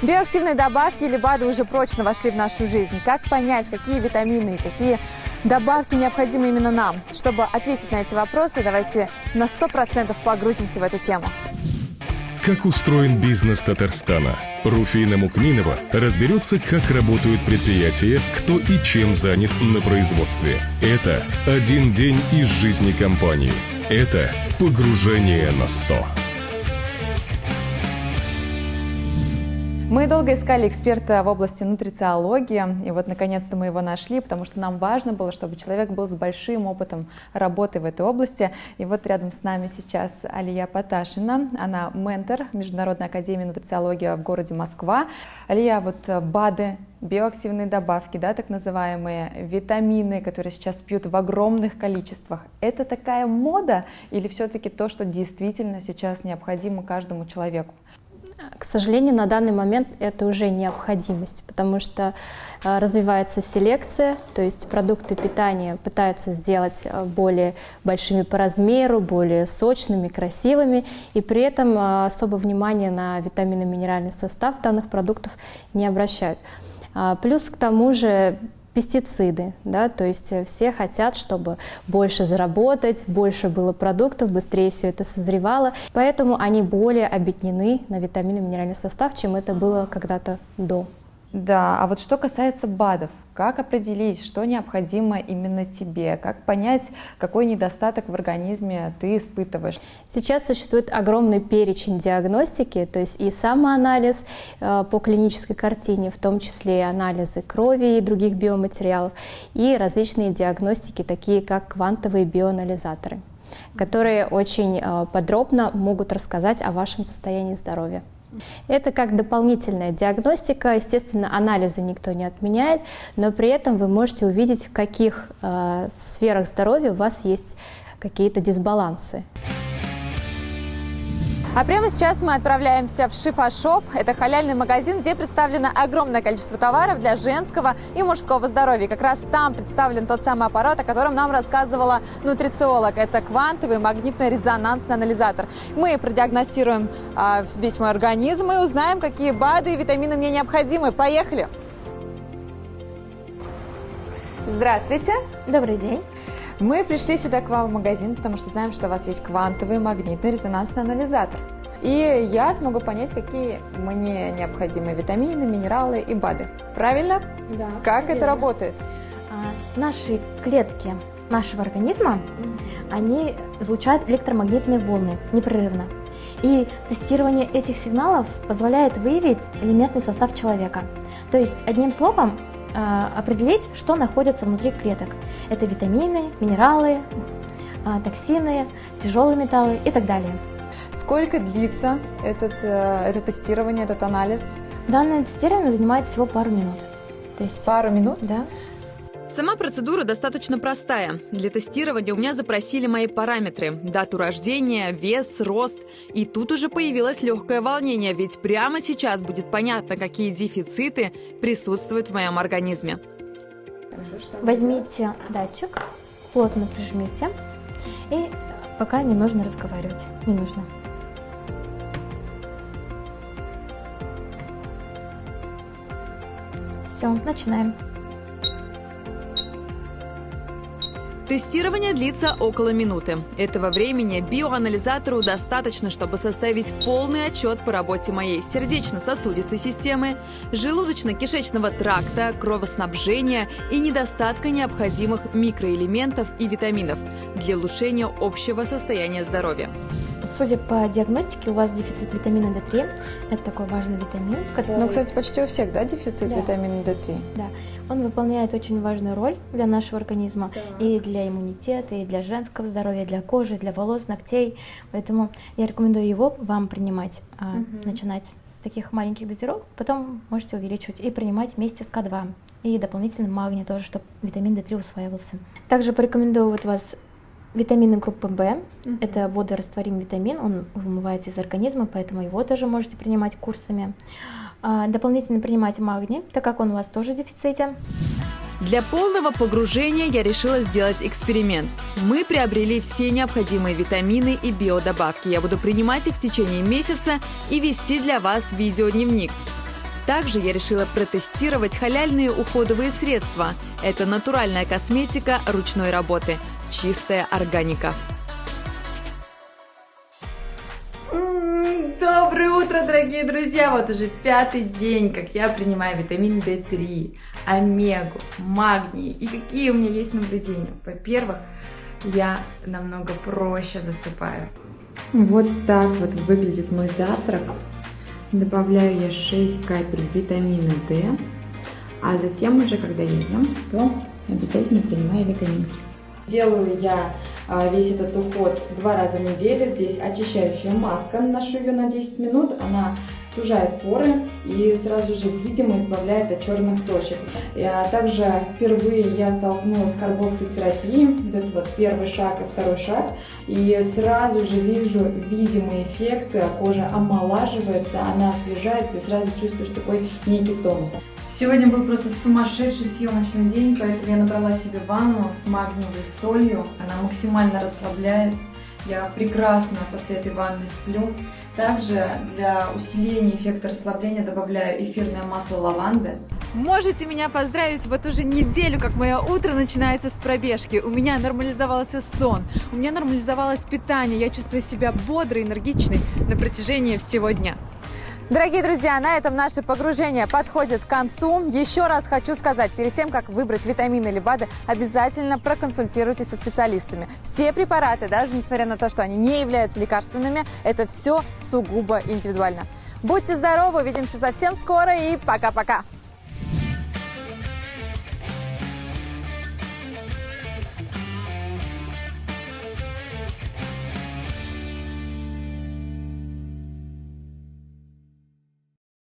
Биоактивные добавки или БАДы уже прочно вошли в нашу жизнь. Как понять, какие витамины и какие добавки необходимы именно нам? Чтобы ответить на эти вопросы, давайте на 100% погрузимся в эту тему. Как устроен бизнес Татарстана? Руфина Мукминова разберется, как работают предприятия, кто и чем занят на производстве. Это один день из жизни компании. Это погружение на 100. Мы долго искали эксперта в области нутрициологии, и вот наконец-то мы его нашли, потому что нам важно было, чтобы человек был с большим опытом работы в этой области. И вот рядом с нами сейчас Алия Поташина, она ментор Международной академии нутрициологии в городе Москва. Алия, вот БАДы, биоактивные добавки, да, так называемые, витамины, которые сейчас пьют в огромных количествах, это такая мода или все-таки то, что действительно сейчас необходимо каждому человеку? К сожалению, на данный момент это уже необходимость, потому что развивается селекция, то есть продукты питания пытаются сделать более большими по размеру, более сочными, красивыми, и при этом особо внимания на витаминно-минеральный состав данных продуктов не обращают. Плюс к тому же пестициды, да, то есть все хотят, чтобы больше заработать, больше было продуктов, быстрее все это созревало, поэтому они более объединены на витамины и минеральный состав, чем это было когда-то до. Да, а вот что касается БАДов, как определить, что необходимо именно тебе? Как понять, какой недостаток в организме ты испытываешь? Сейчас существует огромный перечень диагностики, то есть и самоанализ по клинической картине, в том числе и анализы крови и других биоматериалов, и различные диагностики, такие как квантовые биоанализаторы, которые очень подробно могут рассказать о вашем состоянии здоровья. Это как дополнительная диагностика, естественно, анализы никто не отменяет, но при этом вы можете увидеть, в каких сферах здоровья у вас есть какие-то дисбалансы. А прямо сейчас мы отправляемся в Шифа-шоп. Это халяльный магазин, где представлено огромное количество товаров для женского и мужского здоровья. Как раз там представлен тот самый аппарат, о котором нам рассказывала нутрициолог. Это квантовый магнитно-резонансный анализатор. Мы продиагностируем весь мой организм и узнаем, какие БАДы и витамины мне необходимы. Поехали! Здравствуйте! Добрый день! Мы пришли сюда к вам в магазин, потому что знаем, что у вас есть квантовый магнитно-резонансный анализатор. И я смогу понять, какие мне необходимы витамины, минералы и БАДы. Правильно? Да. Как это работает? Наши клетки нашего организма, они излучают электромагнитные волны непрерывно. И тестирование этих сигналов позволяет выявить элементный состав человека. То есть, одним словом, определить, что находится внутри клеток. Это витамины, минералы, токсины, тяжелые металлы и так далее. Сколько длится это тестирование, этот анализ? Данное тестирование занимает всего пару минут. То есть пару минут? Да. Сама процедура достаточно простая. Для тестирования у меня запросили мои параметры: дату рождения, вес, рост. И тут уже появилось легкое волнение, ведь прямо сейчас будет понятно, какие дефициты присутствуют в моем организме. Возьмите датчик, плотно прижмите, и пока не нужно разговаривать. Не нужно. Все, начинаем. Тестирование длится около минуты. Этого времени биоанализатору достаточно, чтобы составить полный отчет по работе моей сердечно-сосудистой системы, желудочно-кишечного тракта, кровоснабжения и недостатка необходимых микроэлементов и витаминов для улучшения общего состояния здоровья. Судя по диагностике, у вас дефицит витамина D3. Это такой важный витамин, который... Ну, кстати, почти у всех, да, дефицит витамина D3? Да. Он выполняет очень важную роль для нашего организма, и для иммунитета, и для женского здоровья, и для кожи, и для волос, ногтей. Поэтому я рекомендую его вам принимать, начинать с таких маленьких дозировок, потом можете увеличивать и принимать вместе с К2. И дополнительно магний тоже, чтобы витамин D3 усваивался. Также порекомендую вас витамины группы В, это водорастворимый витамин, он вымывается из организма, поэтому его тоже можете принимать курсами. Дополнительно принимать магний, так как он у вас тоже в дефиците. Для полного погружения я решила сделать эксперимент. Мы приобрели все необходимые витамины и биодобавки. Я буду принимать их в течение месяца и вести для вас видеодневник. Также я решила протестировать халяльные уходовые средства. Это натуральная косметика ручной работы. Чистая органика. Доброе утро, дорогие друзья! Вот уже 5-й день, как я принимаю витамин D3, омегу, магний. И какие у меня есть наблюдения? Во-первых, я намного проще засыпаю. Вот так вот выглядит мой завтрак. Добавляю я 6 капель витамина D, а затем уже, когда я ем, то обязательно принимаю витаминки. Делаю я весь этот уход 2 раза в неделю. Здесь очищающая маска, наношу ее на 10 минут, она сужает поры и сразу же видимо избавляет от черных точек. Также впервые я столкнулась с карбокситерапией, вот это вот первый шаг и второй шаг, и сразу же вижу видимые эффекты, кожа омолаживается, она освежается и сразу чувствуешь такой некий тонус. Сегодня был просто сумасшедший съемочный день, поэтому я набрала себе ванну с магниевой солью, она максимально расслабляет. Я прекрасно после этой ванны сплю. Также для усиления эффекта расслабления добавляю эфирное масло лаванды. Можете меня поздравить, вот уже неделю, как мое утро начинается с пробежки. У меня нормализовался сон, у меня нормализовалось питание. Я чувствую себя бодрой, энергичной на протяжении всего дня. Дорогие друзья, на этом наше погружение подходит к концу. Еще раз хочу сказать, перед тем, как выбрать витамины или БАДы, обязательно проконсультируйтесь со специалистами. Все препараты, даже несмотря на то, что они не являются лекарственными, это все сугубо индивидуально. Будьте здоровы, увидимся совсем скоро и пока-пока!